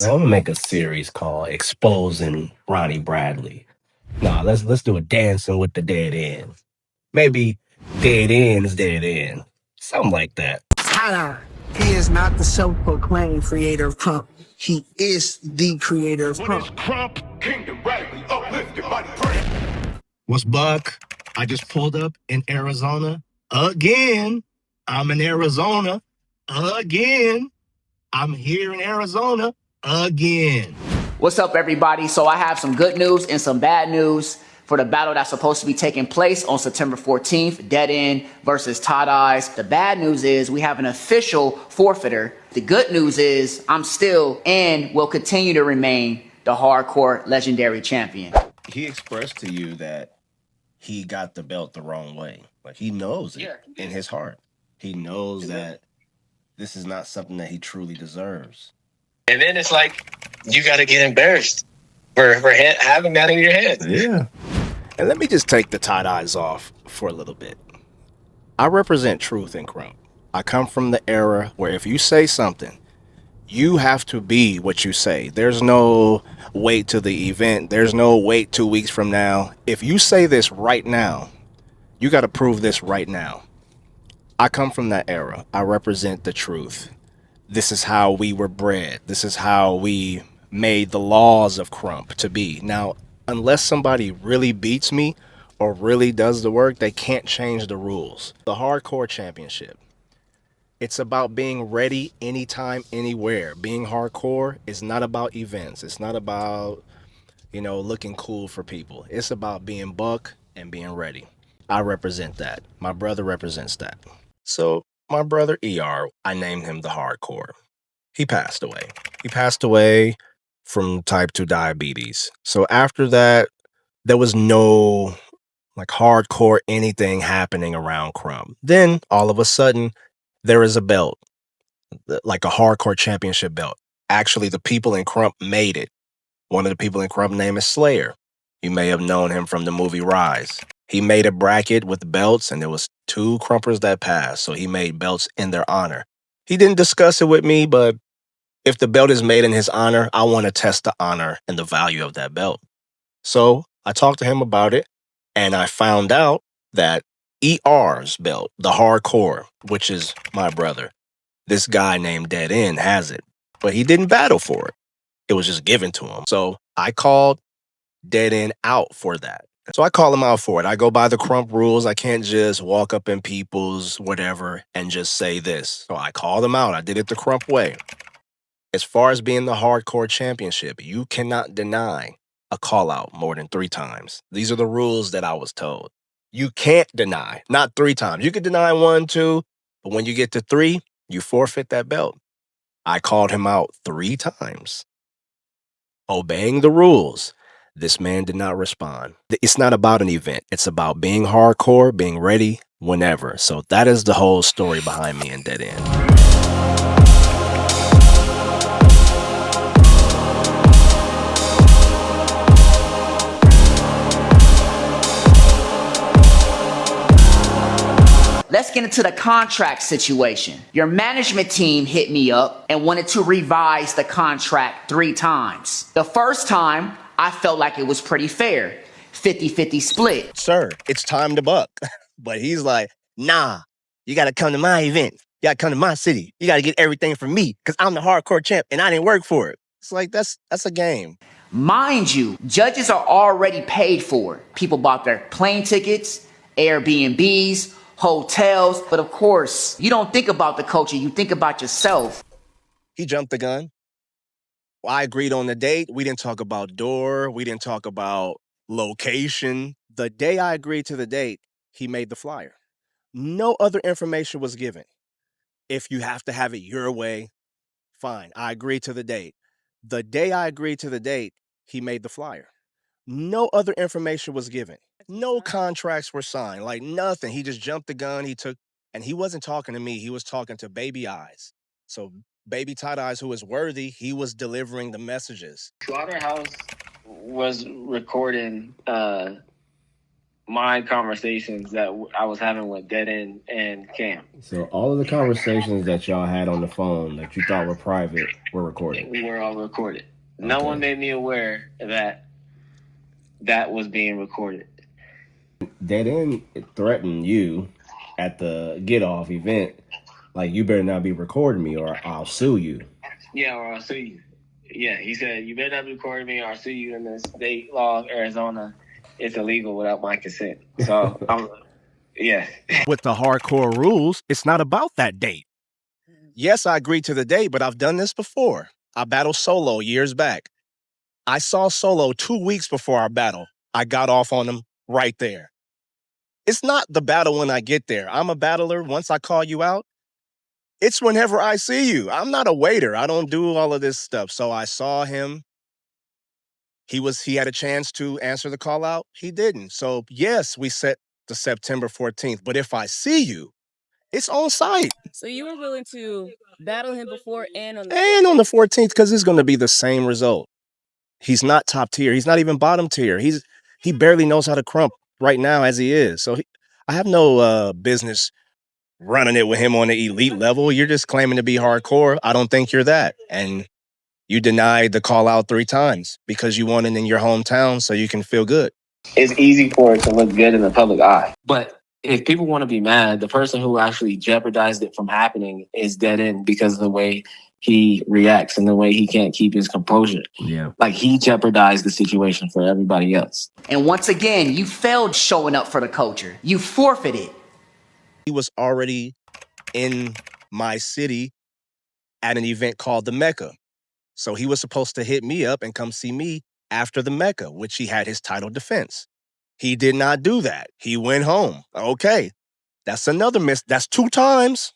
I'm gonna make a series called Exposing Ronnie Bradley. Nah, let's do a dancing with the dead end. Maybe dead ends, dead end. Something like that. Tyler, he is not the self-proclaimed creator of Krump. He is the creator of Krump. Krump, Kingdom Radically, uplift your body, pray. What's Buck? I just pulled up in Arizona again. I'm in Arizona again. I'm here in Arizona again. What's up, everybody? So I have some good news and some bad news for the battle that's supposed to be taking place on September 14th, Deadend versus Tighteyex. The bad news is we have an official forfeiter. The good news is I'm still and will continue to remain the hardcore legendary champion. He expressed to you that he got the belt the wrong way. Like, he knows it in his heart. He knows that this is not something that he truly deserves. And then it's like, you got to get embarrassed for having that in your head. Yeah. And let me just take the Tighteyex off for a little bit. I represent truth in Krump. I come from the era where if you say something, you have to be what you say. There's no wait to the event. There's no wait 2 weeks from now. If you say this right now, you got to prove this right now. I come from that era. I represent the truth. This is how we were bred. This is how we made the laws of Krump to be. Now, unless somebody really beats me or really does the work, they can't change the rules. The hardcore championship. It's about being ready anytime, anywhere. Being hardcore is not about events. It's not about, looking cool for people. It's about being buck and being ready. I represent that. My brother represents that. So my brother ER, I named him the hardcore. He passed away. He passed away from type 2 diabetes. So after that, there was no hardcore anything happening around Krump. Then all of a sudden, there is a belt, like a hardcore championship belt. Actually, the people in Krump made it. One of the people in Krump name is Slayer. You may have known him from the movie Rise. He made a bracket with belts, and there was 2 Krumpers that passed, so he made belts in their honor. He didn't discuss it with me, but if the belt is made in his honor, I want to test the honor and the value of that belt. So I talked to him about it, and I found out that ER's belt, the hardcore, which is my brother, this guy named Deadend has it, but he didn't battle for it. It was just given to him. So I called Deadend out for that. So I call him out for it. I go by the Krump rules. I can't just walk up in people's whatever and just say this. So I called him out. I did it the Krump way. As far as being the hardcore championship, you cannot deny a call out more than 3 times. These are the rules that I was told. You can't deny, not 3 times. You could deny 1, 2, but when you get to 3, you forfeit that belt. I called him out 3 times. Obeying the rules. This man did not respond. It's not about an event. It's about being hardcore, being ready whenever. So that is the whole story behind me in Deadend. Let's get into the contract situation. Your management team hit me up and wanted to revise the contract 3 times. The first time, I felt like it was pretty fair. 50-50 split. Sir, it's time to buck. But he's like, nah, you got to come to my event. You got to come to my city. You got to get everything from me because I'm the hardcore champ and I didn't work for it. It's like, that's a game. Mind you, judges are already paid for it. People bought their plane tickets, Airbnbs, hotels, but of course, you don't think about the culture, you think about yourself. He jumped the gun. Well, I agreed on the date. We didn't talk about door. We didn't talk about location. The day I agreed to the date, he made the flyer. No other information was given. If you have to have it your way, fine. I agreed to the date. The day I agreed to the date, he made the flyer. No other information was given. No contracts were signed, like nothing. He just jumped the gun. And he wasn't talking to me. He was talking to Baby Eyes. So Baby Tighteyex, who is worthy, he was delivering the messages. Slaughterhouse was recording my conversations that I was having with Deadend and Cam. So all of the conversations that y'all had on the phone that you thought were private were recorded. We were all recorded. No Okay. one made me aware that that was being recorded. Deadend threatened you at the get off event, like you better not be recording me or I'll sue you. Yeah, or I'll sue you. Yeah, he said you better not be recording me or I'll sue you. In the state law of Arizona, it's illegal without my consent. So yeah. With the hardcore rules, it's not about that date. Yes, I agreed to the date, but I've done this before. I battled Solo years back. I saw Solo 2 weeks before our battle. I got off on him right there. It's not the battle when I get there. I'm a battler. Once I call you out, it's whenever I see you. I'm not a waiter. I don't do all of this stuff. So I saw him. He had a chance to answer the call out. He didn't. So yes, we set the September 14th. But if I see you, it's on site. So you were willing to battle him before and on the And on the 14th, because it's going to be the same result. He's not top tier. He's not even bottom tier. He barely knows how to crump right now as he is. So I have no business running it with him on the elite level. You're just claiming to be hardcore. I don't think you're that. And you denied the call out 3 times because you want it in your hometown so you can feel good. It's easy for it to look good in the public eye. But if people want to be mad, the person who actually jeopardized it from happening is Deadend because of the way he reacts and the way he can't keep his composure. Yeah. Like he jeopardized the situation for everybody else. And once again, you failed showing up for the culture. You forfeited. He was already in my city at an event called the Mecca. So he was supposed to hit me up and come see me after the Mecca, which he had his title defense. He did not do that. He went home. Okay, that's another miss. That's 2 times.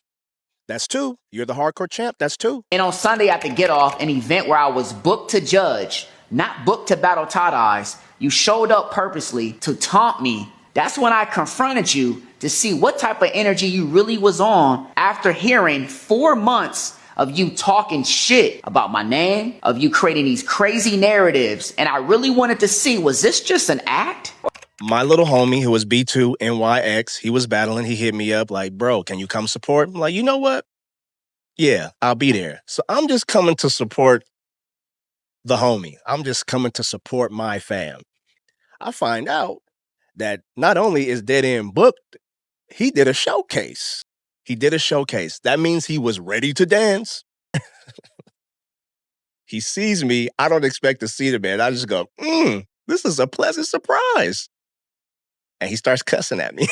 That's 2. You're the hardcore champ. That's 2. And on Sunday at the Get Off, an event where I was booked to judge, not booked to battle Tighteyex, you showed up purposely to taunt me. That's when I confronted you to see what type of energy you really was on after hearing 4 months of you talking shit about my name, of you creating these crazy narratives. And I really wanted to see, was this just an act? My little homie, who was B2 NYX, he was battling. He hit me up like, bro, can you come support? I'm like, you know what? Yeah, I'll be there. So I'm just coming to support the homie. I'm just coming to support my fam. I find out that not only is Deadend booked, he did a showcase. He did a showcase. That means he was ready to dance. He sees me. I don't expect to see the man. I just go, this is a pleasant surprise. And he starts cussing at me.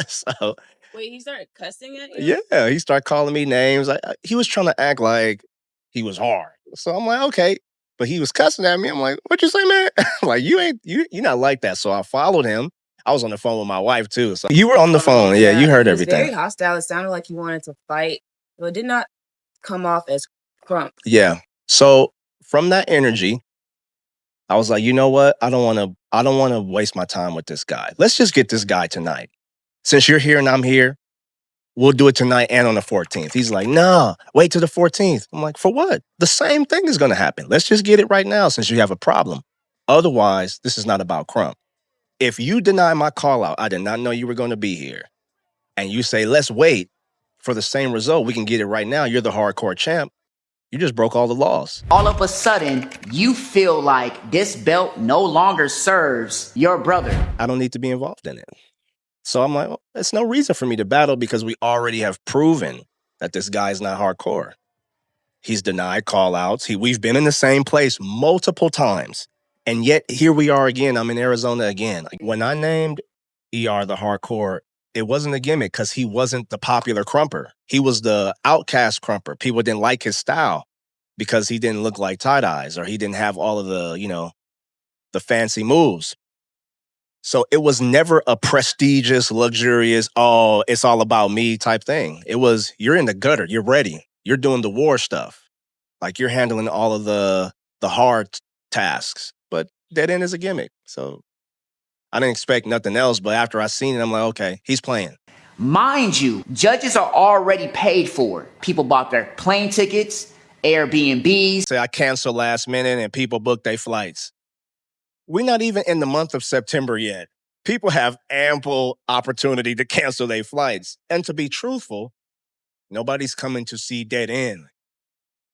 So, Wait, he started cussing at you? yeah, he started calling me names. He was trying to act like he was hard. So I'm like, okay. But he was cussing at me. I'm like, what you say, man? I'm like, you're not like that. So I followed him. I was on the phone with my wife too. So you were on the phone. Yeah, you heard it was everything. very hostile. It sounded like you wanted to fight. But it did not come off as Krump. Yeah. So from that energy, I was like, you know what? I don't want to waste my time with this guy. Let's just get this guy tonight. Since you're here and I'm here, we'll do it tonight and on the 14th. He's like, nah, wait till the 14th. I'm like, for what? The same thing is going to happen. Let's just get it right now since you have a problem. Otherwise, this is not about Krump. If you deny my call out, I did not know you were going to be here, and you say, let's wait for the same result, we can get it right now, you're the hardcore champ, you just broke all the laws. All of a sudden, you feel like this belt no longer serves your brother. I don't need to be involved in it. So I'm like, well, there's no reason for me to battle because we already have proven that this guy's not hardcore. He's denied call outs. We've been in the same place multiple times. And yet here we are again. I'm in Arizona again. When I named ER the hardcore, it wasn't a gimmick because he wasn't the popular crumper. He was the outcast crumper. People didn't like his style because he didn't look like Tighteyex or he didn't have all of the, the fancy moves. So it was never a prestigious, luxurious, oh, it's all about me type thing. It was, you're in the gutter. You're ready. You're doing the war stuff. Like you're handling all of the hard tasks. But Deadend is a gimmick. So I didn't expect nothing else. But after I seen it, I'm like, okay, he's playing. Mind you, judges are already paid for. People bought their plane tickets, Airbnbs. Say I cancel last minute and people book their flights. We're not even in the month of September yet. People have ample opportunity to cancel their flights. And to be truthful, nobody's coming to see Deadend.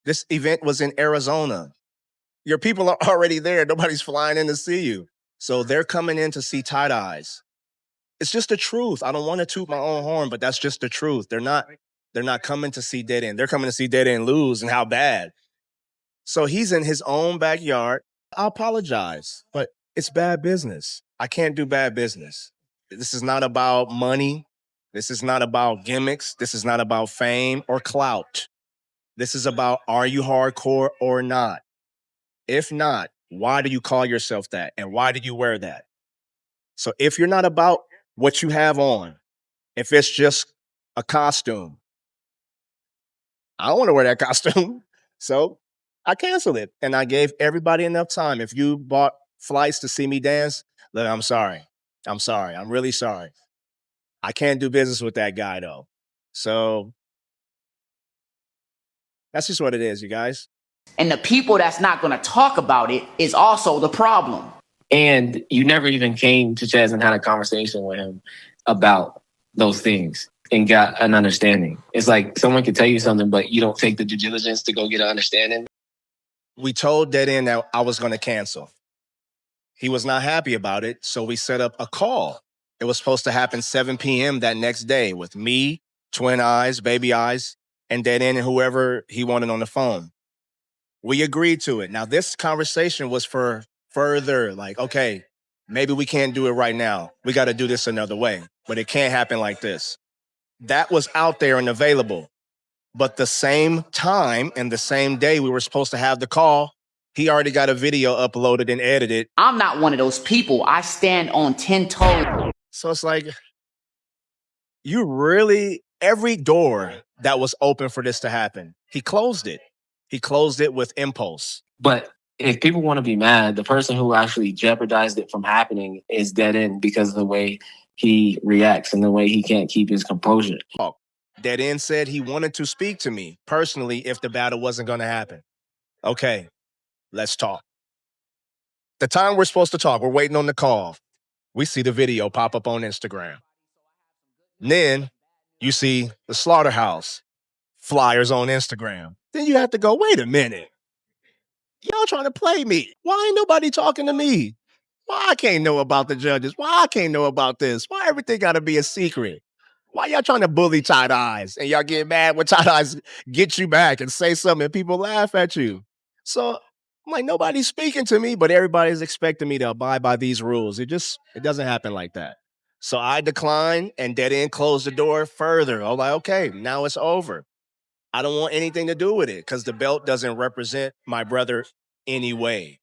This event was in Arizona. Your people are already there. Nobody's flying in to see you. So they're coming in to see Tighteyex. It's just the truth. I don't want to toot my own horn, but that's just the truth. They're not coming to see Deadend. They're coming to see Deadend lose and how bad. So he's in his own backyard. I apologize, but it's bad business. I can't do bad business. This is not about money. This is not about gimmicks. This is not about fame or clout. This is about, are you hardcore or not? If not, why do you call yourself that? And why do you wear that? So if you're not about what you have on, if it's just a costume, I don't want to wear that costume. So I canceled it. And I gave everybody enough time. If you bought flights to see me dance, look, I'm sorry. I'm sorry. I'm really sorry. I can't do business with that guy though. So that's just what it is, you guys. And the people that's not going to talk about it is also the problem. And you never even came to Chaz and had a conversation with him about those things and got an understanding. It's like someone could tell you something, but you don't take the due diligence to go get an understanding. We told Deadend that I was going to cancel. He was not happy about it, so we set up a call. It was supposed to happen 7 p.m. that next day with me, Twin Eyes, Baby Eyes, and Deadend and whoever he wanted on the phone. We agreed to it. Now, this conversation was for further, like, okay, maybe we can't do it right now. We got to do this another way, but it can't happen like this. That was out there and available. But the same time and the same day we were supposed to have the call, he already got a video uploaded and edited. I'm not one of those people. I stand on 10 toes. So it's like, you really, every door that was open for this to happen, he closed it. He closed it with impulse. But if people want to be mad, the person who actually jeopardized it from happening is Deadend because of the way he reacts and the way he can't keep his composure. Deadend said he wanted to speak to me personally if the battle wasn't going to happen. Okay, let's talk. The time we're supposed to talk, we're waiting on the call. We see the video pop up on Instagram. And then you see the slaughterhouse flyers on Instagram. Then you have to go, wait a minute. Y'all trying to play me. Why ain't nobody talking to me? Why I can't know about the judges? Why I can't know about this? Why everything got to be a secret? Why y'all trying to bully Tighteyex and y'all get mad when Tighteyex gets you back and say something and people laugh at you? So I'm like, nobody's speaking to me, but everybody's expecting me to abide by these rules. It doesn't happen like that. So I declined and Deadend closed the door further. I was like, okay, now it's over. I don't want anything to do with it because the belt doesn't represent my brother anyway.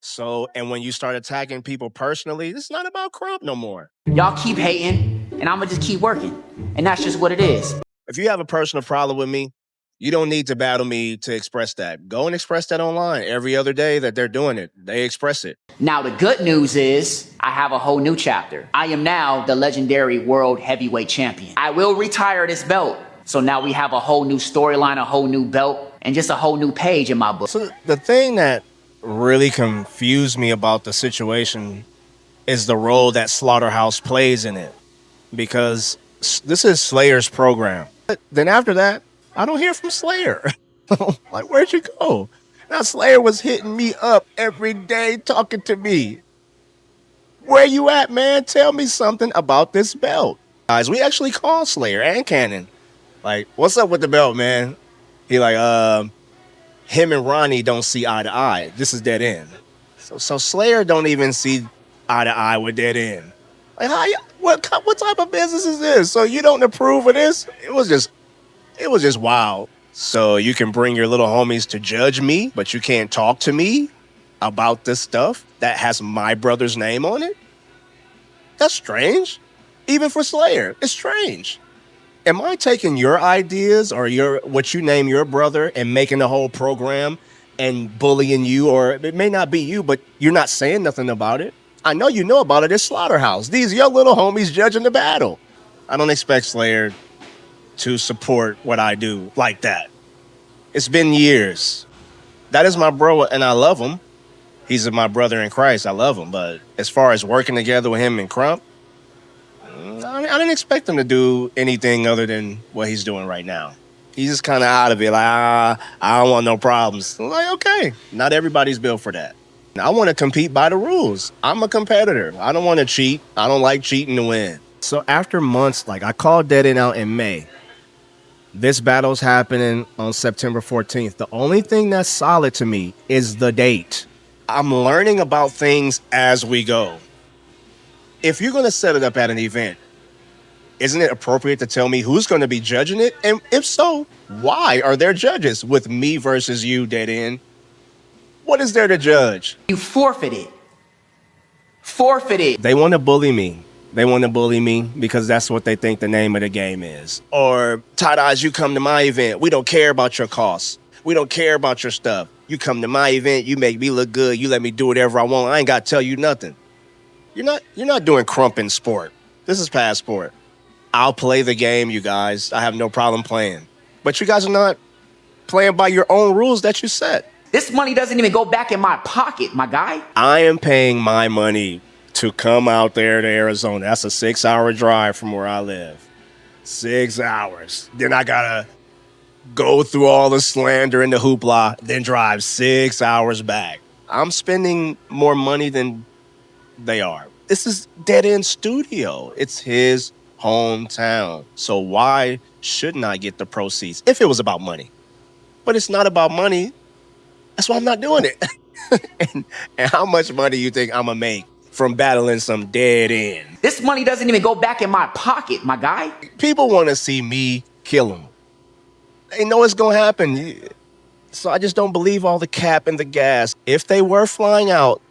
So, and when you start attacking people personally, it's not about Krump no more. Y'all keep hating, and I'm going to just keep working. And that's just what it is. If you have a personal problem with me, you don't need to battle me to express that. Go and express that online. Every other day that they're doing it, they express it. Now, the good news is I have a whole new chapter. I am now the legendary world heavyweight champion. I will retire this belt. So now we have a whole new storyline, a whole new belt, and just a whole new page in my book. So the thing that really confused me about the situation is the role that Slaughterhouse plays in it. Because this is Slayer's program. But then after that, I don't hear from Slayer. Like, where'd you go? Now Slayer was hitting me up every day, talking to me. Where you at, man? Tell me something about this belt. Guys, we actually called Slayer and Cannon. Like, what's up with the belt, man? He like, him and Ronnie don't see eye to eye. This is Deadend. So Slayer don't even see eye to eye with Deadend. Like, what type of business is this? So you don't approve of this? It was just wild. So you can bring your little homies to judge me, but you can't talk to me about this stuff that has my brother's name on it? That's strange. Even for Slayer, it's strange. Am I taking your ideas or what you name your brother and making the whole program and bullying you? Or it may not be you, but you're not saying nothing about it. I know you know about it. It's Slaughterhouse. These your little homies judging the battle. I don't expect Slayer to support what I do like that. It's been years. That is my bro, and I love him. He's my brother in Christ. I love him. But as far as working together with him and Krump, I didn't expect him to do anything other than what he's doing right now. He's just kind of out of it. Like, I don't want no problems. I'm like, okay, not everybody's built for that. I want to compete by the rules. I'm a competitor. I don't want to cheat. I don't like cheating to win. So after months, like I called Deadend out in May. This battle's happening on September 14th. The only thing that's solid to me is the date. I'm learning about things as we go. If you're going to set it up at an event, isn't it appropriate to tell me who's going to be judging it? And if so, why are there judges with me versus you, Deadend? What is there to judge? You forfeited. Forfeited. They want to bully me. They want to bully me because that's what they think the name of the game is. Or, Tighteyex, you come to my event. We don't care about your costs. We don't care about your stuff. You come to my event. You make me look good. You let me do whatever I want. I ain't got to tell you nothing. You're not doing Krump in sport. This is passport. I'll play the game, you guys. I have no problem playing. But you guys are not playing by your own rules that you set. This money doesn't even go back in my pocket, my guy. I am paying my money to come out there to Arizona. That's a 6-hour drive from where I live. 6 hours. Then I gotta go through all the slander and the hoopla, then drive 6 hours back. I'm spending more money than they are. This is Deadend Studio. It's his hometown. So why shouldn't I get the proceeds if it was about money? But it's not about money. That's why I'm not doing it. and how much money you think I'm gonna make from battling some Deadend? This money doesn't even go back in my pocket, my guy. People want to see me kill him. They know it's gonna happen. So I just don't believe all the cap and the gas. If they were flying out,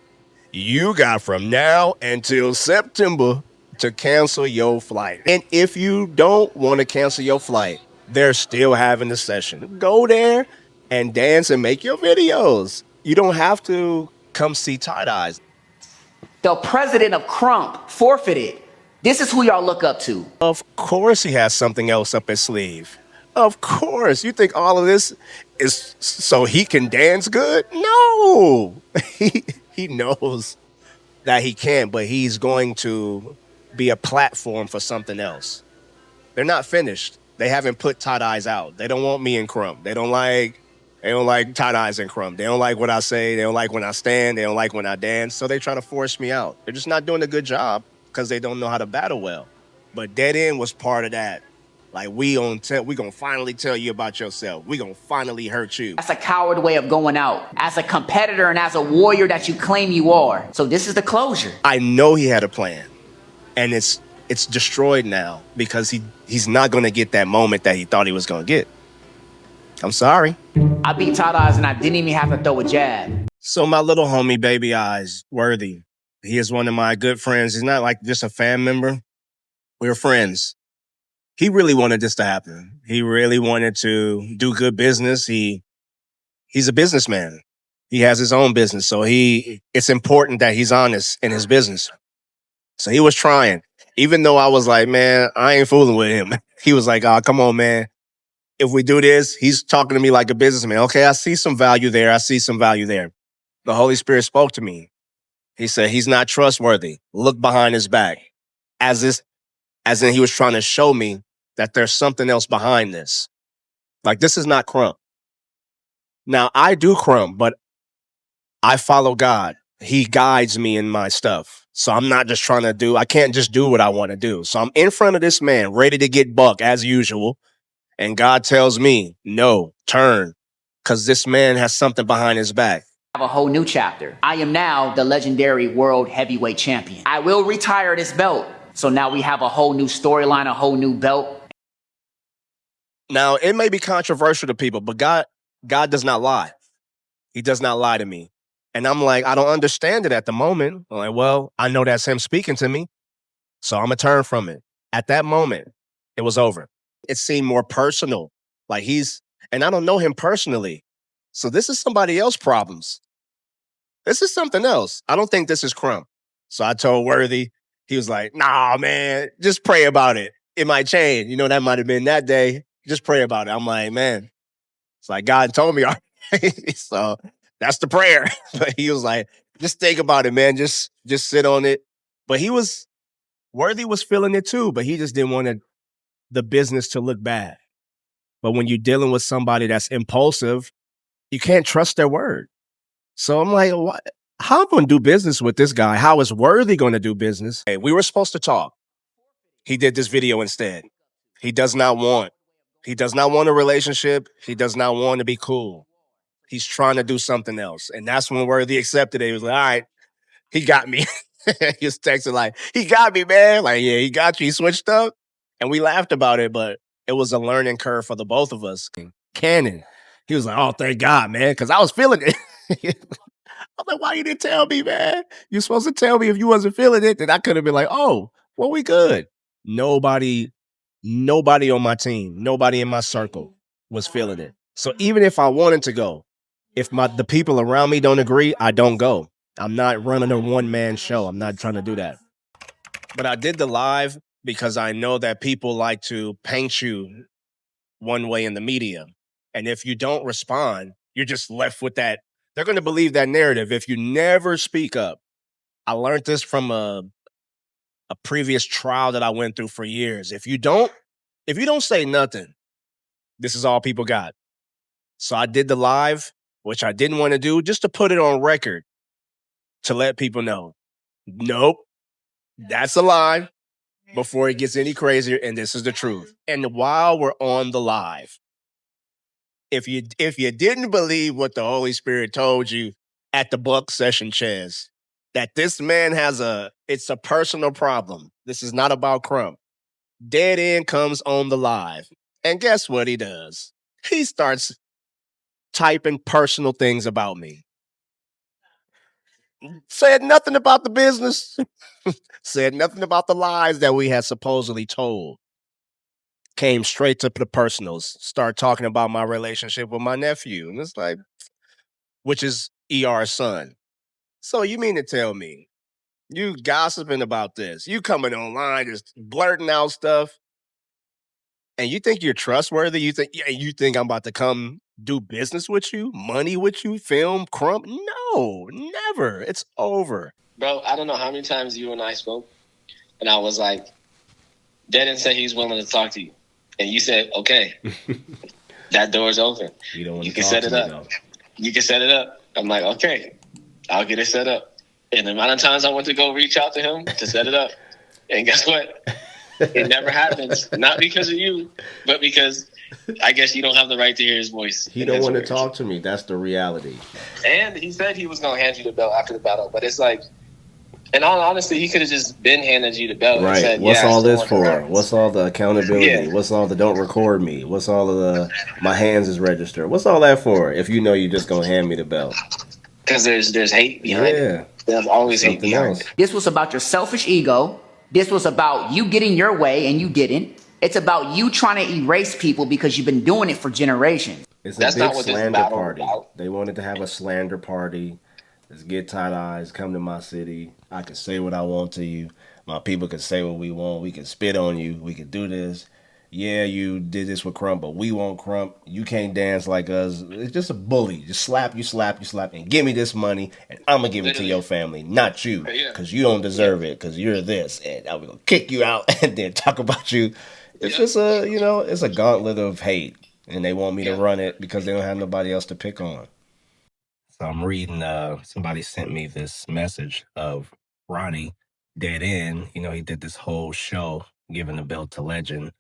you got from now until September to cancel your flight. And if you don't want to cancel your flight, they're still having the session. Go there and dance and make your videos. You don't have to come see Tighteyex. The president of Krump forfeited. This is who y'all look up to. Of course he has something else up his sleeve. Of course. You think all of this is so he can dance good? No. He knows that he can't, but he's going to be a platform for something else. They're not finished. They haven't put Tighteyex out. They don't want me in Krump. They don't like Tighteyex and Krump. They don't like what I say. They don't like when I stand. They don't like when I dance. So they try to force me out. They're just not doing a good job because they don't know how to battle well. But Deadend was part of that. Like, we gonna finally tell you about yourself. We gonna finally hurt you. That's a coward way of going out. As a competitor and as a warrior that you claim you are. So this is the closure. I know he had a plan. And it's destroyed now because he's not gonna get that moment that he thought he was gonna get. I'm sorry. I beat Tighteyex and I didn't even have to throw a jab. So my little homie, Baby Eyes, Worthy, he is one of my good friends. He's not like just a fan member. We're friends. He really wanted this to happen. He really wanted to do good business. He's a businessman. He has his own business. So it's important that he's honest in his business. So he was trying. Even though I was like, man, I ain't fooling with him. He was like, oh, come on, man. If we do this, he's talking to me like a businessman. Okay, I see some value there. I see some value there. The Holy Spirit spoke to me. He said, he's not trustworthy. Look behind his back. As in he was trying to show me that there's something else behind this. Like, this is not Krump. Now, I do Krump, but I follow God. He guides me in my stuff. So I'm not just I can't just do what I want to do. So I'm in front of this man, ready to get buck as usual. And God tells me, no, turn, because this man has something behind his back. I have a whole new chapter. I am now the legendary world heavyweight champion. I will retire this belt. So now we have a whole new storyline, a whole new belt. Now, it may be controversial to people, but God does not lie. He does not lie to me. And I'm like, I don't understand it at the moment. I'm like, well, I know that's him speaking to me. So I'm going to turn from it. At that moment, it was over. It seemed more personal. Like and I don't know him personally. So this is somebody else's problems. This is something else. I don't think this is Krump. So I told Worthy, he was like, nah, man, just pray about it. It might change. You know, that might have been that day. Just pray about it. I'm like, man, it's like God told me already. So that's the prayer. But he was like, Just think about it, man. Just sit on it. But Worthy was feeling it too, but he just didn't want the business to look bad. But when you're dealing with somebody that's impulsive, you can't trust their word. So I'm like, what? How am I going to do business with this guy? How is Worthy going to do business? Hey, we were supposed to talk. He did this video instead. He does not want a relationship. He does not want to be cool. He's trying to do something else. And that's when Worthy accepted it. He was like, all right, he got me. He was texting like, he got me, man. Like, yeah, he got you. He switched up. And we laughed about it, but it was a learning curve for the both of us. Cannon, he was like, oh, thank God, man, because I was feeling it. I'm like, why you didn't tell me, man? You're supposed to tell me if you wasn't feeling it. Then I could have been like, oh, well, we good. Nobody on my team, nobody in my circle was feeling it. So even if I wanted to go, if the people around me don't agree, I don't go. I'm not running a one-man show. I'm not trying to do that. But I did the live because I know that people like to paint you one way in the media. And if you don't respond, you're just left with that. They're going to believe that narrative if you never speak up. I learned this from a previous trial that I went through for years. If you don't say nothing, this is all people got. So I did the live, which I didn't want to do, just to put it on record to let people know. Nope, that's a lie before it gets any crazier, and this is the truth. And while we're on the live, if you didn't believe what the Holy Spirit told you at the Buck session, Chaz, that this man it's a personal problem. This is not about Krump. Deadend comes on the live, and guess what he does? He starts typing personal things about me. Said nothing about the business. Said nothing about the lies that we had supposedly told. Came straight to the personals. Start talking about my relationship with my nephew. And it's like, which is ER's son. So you mean to tell me you gossiping about this? You coming online just blurting out stuff, and you think you're trustworthy? You think I'm about to come do business with you, money with you, film Krump? No, never. It's over. Bro, I don't know how many times you and I spoke, and I was like, Deadend said he's willing to talk to you. And you said, okay, that door's open. You can set it up. You can set it up. I'm like, okay, I'll get it set up. And the amount of times I went to go reach out to him to set it up. And guess what? It never happens. Not because of you, but because I guess you don't have the right to hear his voice. He don't want to talk to me. That's the reality. And he said he was going to hand you the belt after the battle. But it's like, in all honesty, he could have just been handed you the belt. Right. And said, What's all this for? What's all the accountability? Yeah. What's all the don't record me? What's all of the my hands is registered? What's all that for? If you know you're just going to hand me the belt. Because there's hate behind it. There's always hate behind it. This was about your selfish ego. This was about you getting your way and you didn't. It's about you trying to erase people because you've been doing it for generations. It's a big slander party. They wanted to have a slander party. Let's get Tighteyex, come to my city. I can say what I want to you. My people can say what we want. We can spit on you. We can do this. Yeah, you did this with Krump, but we want Krump. You can't dance like us. It's just a bully. Just slap, and give me this money, and I'm going to give it to your family, not you, because you don't deserve it, because you're this, and I'm going to kick you out and then talk about you. It's just it's a gauntlet of hate, and they want me to run it because they don't have nobody else to pick on. So I'm reading, somebody sent me this message of Ronnie, Deadend. He did this whole show giving the belt to Legend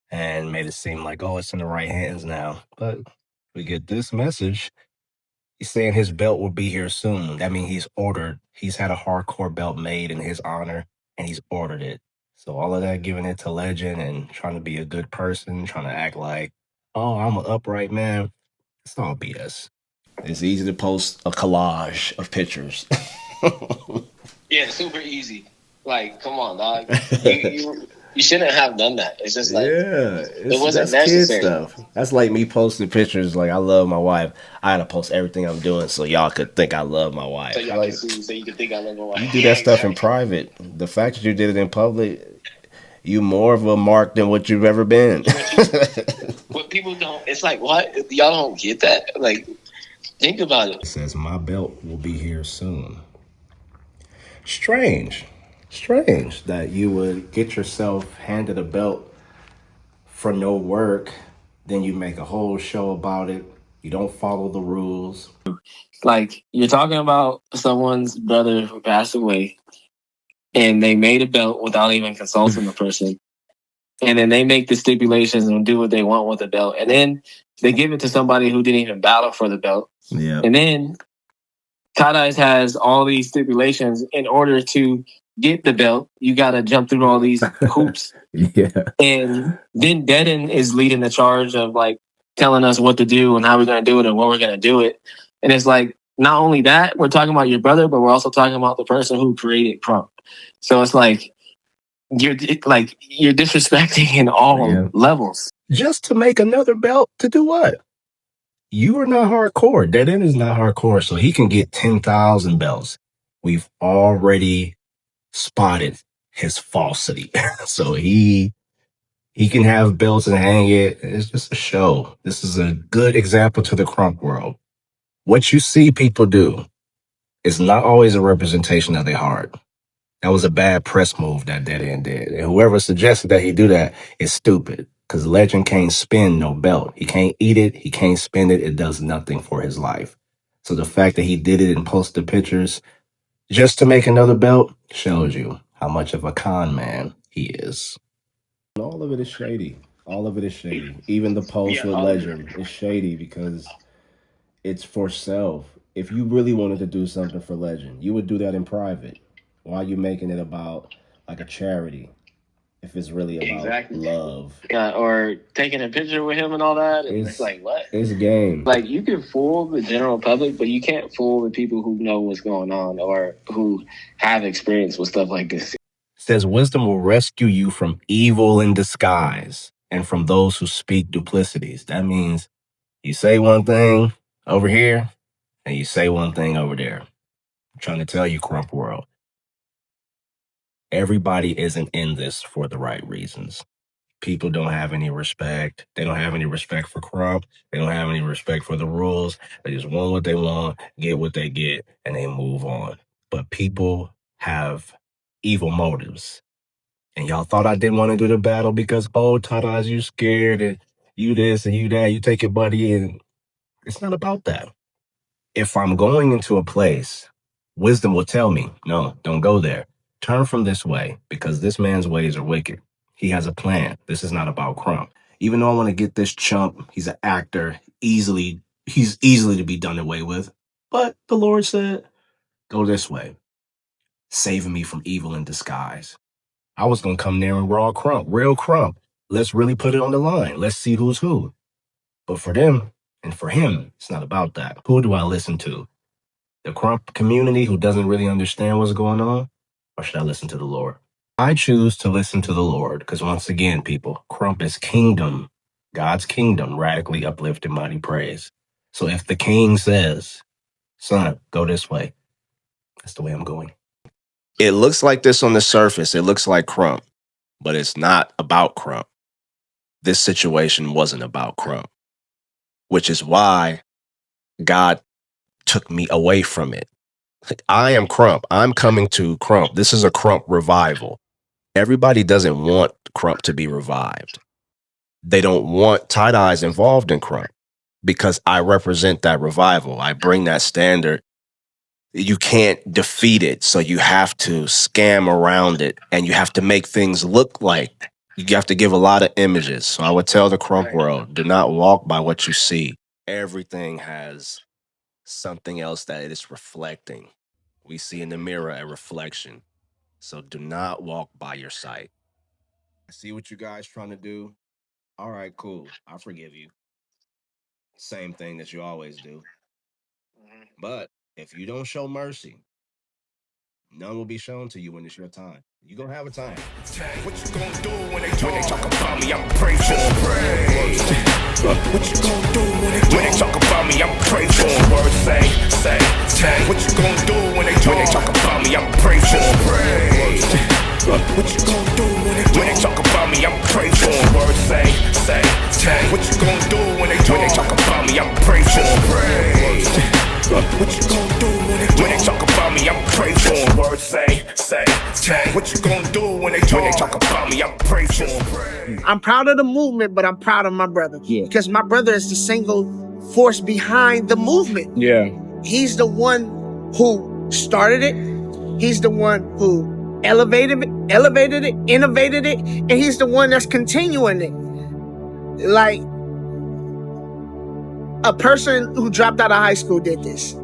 and made it seem like, oh, it's in the right hands now. But we get this message. He's saying his belt will be here soon. That means he's had a hardcore belt made in his honor, and he's ordered it. So all of that, giving it to Legend and trying to be a good person, trying to act like, oh, I'm an upright man. It's all BS. It's easy to post a collage of pictures. Yeah, super easy. Like, come on, dog. You shouldn't have done that. It's just like, it wasn't necessary. Kid stuff. That's like me posting pictures like I love my wife. I had to post everything I'm doing so y'all could think I love my wife. So y'all can see, so you can think I love my wife. You do that stuff in private. The fact that you did it in public, you more of a mark than what you've ever been. What people don't, it's like, what? Y'all don't get that? Like, Think about it. It says my belt will be here soon. Strange that you would get yourself handed a belt for no work, then you make a whole show about it. You don't follow the rules. Like, you're talking about someone's brother who passed away, and they made a belt without even consulting the person. And then they make the stipulations and do what they want with the belt. And then they give it to somebody who didn't even battle for the belt. Yeah. And then Tighteyex has all these stipulations. In order to get the belt, you got to jump through all these hoops. Yeah. And then Deadend is leading the charge of like telling us what to do and how we're going to do it and what we're going to do it. And it's like, not only that, we're talking about your brother, but we're also talking about the person who created Krump. So it's like, you're disrespecting in all levels. Just to make another belt to do what? You are not hardcore. Deadend is not hardcore, so he can get 10,000 belts. We've already spotted his falsity. So he can have belts and hang it. It's just a show. This is a good example to the Krump world. What you see people do is not always a representation of their heart. That was a bad press move that Deadend did. And whoever suggested that he do that is stupid, because Legend can't spin no belt. He can't eat it. He can't spin it. It does nothing for his life. So the fact that he did it and posted pictures just to make another belt shows you how much of a con man he is. All of it is shady. All of it is shady. Even the post with Legend is shady because it's for self. If you really wanted to do something for Legend, you would do that in private. Why are you making it about like a charity if it's really about love? Yeah, or taking a picture with him and all that. It's like, what? It's a game. Like, you can fool the general public, but you can't fool the people who know what's going on or who have experience with stuff like this. It says wisdom will rescue you from evil in disguise and from those who speak duplicities. That means you say one thing over here and you say one thing over there. I'm trying to tell you, Krump world. Everybody isn't in this for the right reasons. People don't have any respect. They don't have any respect for Krump. They don't have any respect for the rules. They just want what they want, get what they get, and they move on. But people have evil motives. And y'all thought I didn't want to do the battle because, oh, Tighteyex, you scared, and you this and you that, you take your buddy, and it's not about that. If I'm going into a place, wisdom will tell me, no, don't go there. Turn from this way, because this man's ways are wicked. He has a plan. This is not about Krump. Even though I want to get this chump, he's an actor, he's easily to be done away with. But the Lord said, go this way, saving me from evil in disguise. I was going to come there and raw Krump, real Krump. Let's really put it on the line. Let's see who's who. But for them and for him, it's not about that. Who do I listen to? The Krump community who doesn't really understand what's going on? Or should I listen to the Lord? I choose to listen to the Lord because once again, people, Krump is kingdom, God's kingdom, radically uplifted, mighty praise. So if the king says, son, go this way, that's the way I'm going. It looks like this on the surface. It looks like Krump, but it's not about Krump. This situation wasn't about Krump, which is why God took me away from it. I am Krump. I'm coming to Krump. This is a Krump revival. Everybody doesn't want Krump to be revived. They don't want Tighteyex involved in Krump because I represent that revival. I bring that standard. You can't defeat it, so you have to scam around it, and you have to make things look like. You have to give a lot of images. So I would tell the Krump world, do not walk by what you see. Everything has something else that it is reflecting. We see in the mirror a reflection. So do not walk by your sight. I see what you guys trying to do. All right, cool. I forgive you. Same thing that you always do. But if you don't show mercy, none will be shown to you when it's your time. You're going to have a time. What you gonna do when they talk about me? I'm pray for praise. What you gonna do when they talk about me? I'm pray for words. Say. What you gonna do when they talk about me? I'm pray for praise. What you gonna do when they talk about me? I'm pray for words. Say. What you gonna do when they talk about me? I'm pray for praise. What you gonna do when they talk about me? I'm pray for 'em. Words say. What you gonna do when they talk about me? I'm pray for 'em. I'm proud of the movement, but I'm proud of my brother. Yeah. Because my brother is the single force behind the movement. Yeah. He's the one who started it. He's the one who elevated it, innovated it, and he's the one that's continuing it. Like, a person who dropped out of high school did this.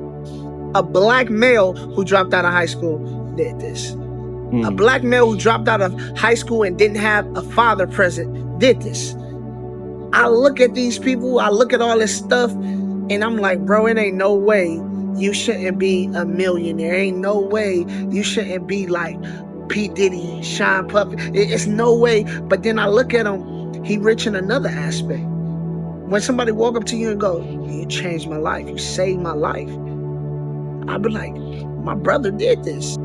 A black male who dropped out of high school did this. A black male who dropped out of high school and didn't have a father present did this. I look at these people, I look at all this stuff, and I'm like, bro, it ain't no way you shouldn't be a millionaire. Ain't no way you shouldn't be like P. Diddy, Sean Puffy. It's no way. But then I look at him, he rich in another aspect. When somebody walk up to you and go, you changed my life, you saved my life, I'll be like, my brother did this.